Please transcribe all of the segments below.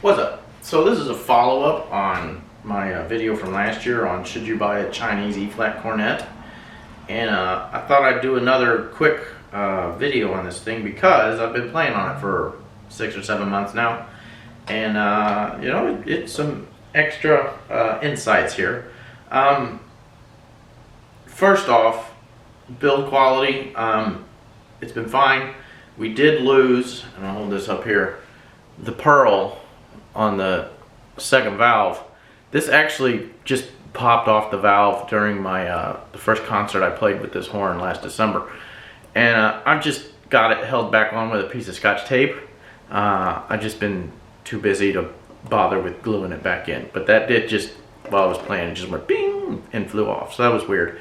What's up? So this is a follow-up on my video from last year on should you buy a Chinese E-flat cornet, and I thought I'd do another quick video on this thing because I've been playing on it for 6 or 7 months now, and you know, it's some extra insights here. First off, build quality, it's been fine. We did lose, and I'll hold this up here, the pearl on the second valve. This actually just popped off the valve during my the first concert I played with this horn last December, and I've just got it held back on with a piece of Scotch tape. I've just been too busy to bother with gluing it back in, but that did just, while I was playing, it just went bing and flew off, so that was weird.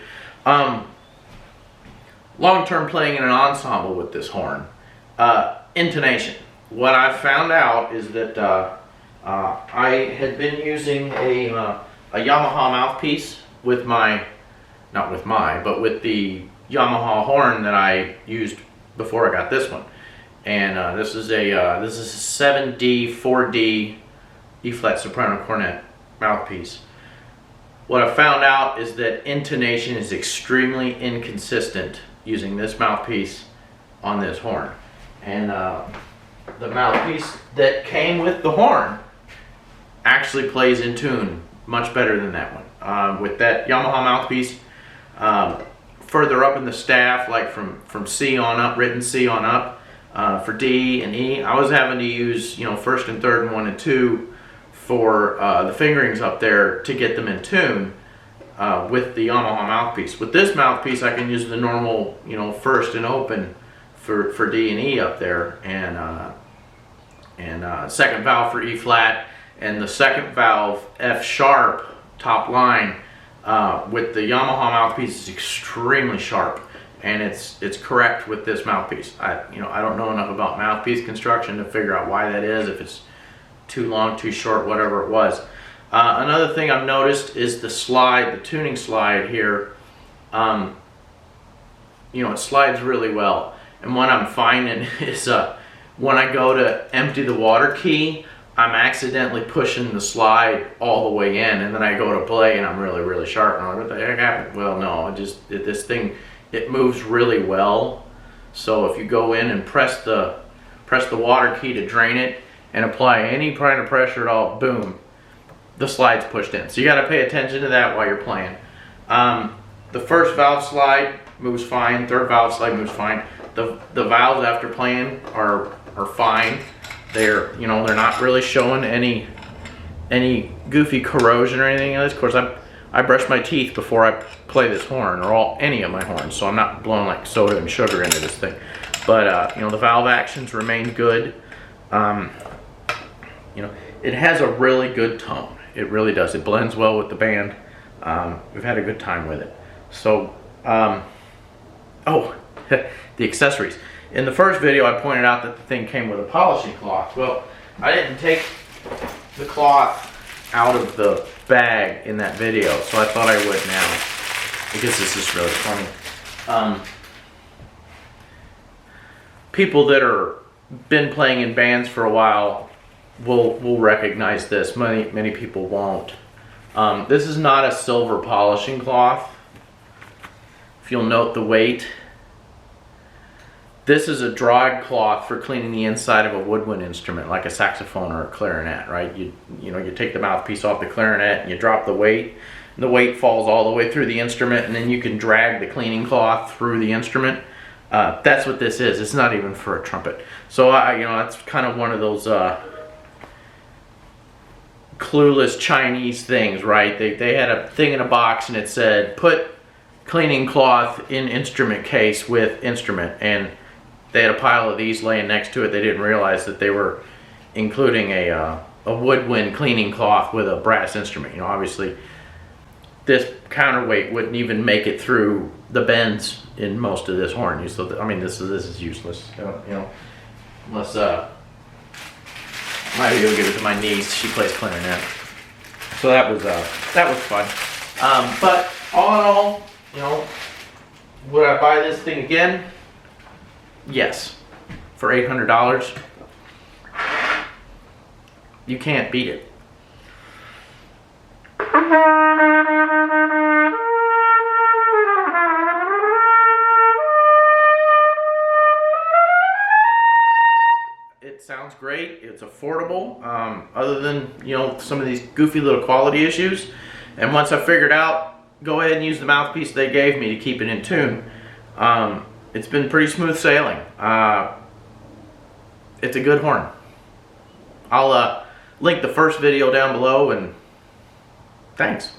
Long-term playing in an ensemble with this horn, intonation. What I found out is that I had been using a Yamaha mouthpiece with with the Yamaha horn that I used before I got this one, and this is a 7D 4D E-flat soprano cornet mouthpiece. What I found out is that intonation is extremely inconsistent using this mouthpiece on this horn, and the mouthpiece that came with the horn actually plays in tune much better than that one. With that Yamaha mouthpiece, further up in the staff, like from C on up, written C on up, for D and E, I was having to use, you know, first and third and 1 and 2 for the fingerings up there to get them in tune with the Yamaha mouthpiece. With this mouthpiece, I can use the normal, you know, first and open for D and E up there, and second valve for E flat, and the second valve F sharp top line with the Yamaha mouthpiece is extremely sharp, and it's correct with this mouthpiece. I don't know enough about mouthpiece construction to figure out why that is, if it's too long, too short, whatever it was. Another thing I've noticed is the slide, the tuning slide here. You know, it slides really well. And what I'm finding is when I go to empty the water key, I'm accidentally pushing the slide all the way in, and then I go to play and I'm really sharp. And I'm like, what the heck happened? Well, no, this thing, it moves really well. So if you go in and press the water key to drain it and apply any kind of pressure at all, boom, the slide's pushed in. So you got to pay attention to that while you're playing. The first valve slide moves fine. Third valve slide moves fine. The valves after playing are fine. They're not really showing any goofy corrosion or anything else. Of course, I brush my teeth before I play this horn, or any of my horns, so I'm not blowing like soda and sugar into this thing. But the valve actions remain good. It has a really good tone. It really does. It blends well with the band. We've had a good time with it. So, oh, the accessories. In the first video, I pointed out that the thing came with a polishing cloth. Well, I didn't take the cloth out of the bag in that video, so I thought I would now, because this is really funny. People that are been playing in bands for a while will recognize this. Many people won't. This is not a silver polishing cloth. If you'll note the weight, this is a dried cloth for cleaning the inside of a woodwind instrument, like a saxophone or a clarinet, right? You take the mouthpiece off the clarinet and you drop the weight, and the weight falls all the way through the instrument, and then you can drag the cleaning cloth through the instrument. That's what this is. It's not even for a trumpet. So that's kind of one of those clueless Chinese things, right? They had a thing in a box and it said, put cleaning cloth in instrument case with instrument, and they had a pile of these laying next to it. They didn't realize that they were including a woodwind cleaning cloth with a brass instrument. Obviously this counterweight wouldn't even make it through the bends in most of this horn. So I mean, this is useless. Unless might be able to give it to my niece. She plays clarinet. So that was fun. But all in all, would I buy this thing again? Yes. For $800. You can't beat it. It sounds great. It's affordable, other than, you know, some of these goofy little quality issues. And once I figured out, go ahead and use the mouthpiece they gave me to keep it in tune. It's been pretty smooth sailing. It's a good horn. I'll link the first video down below, and thanks.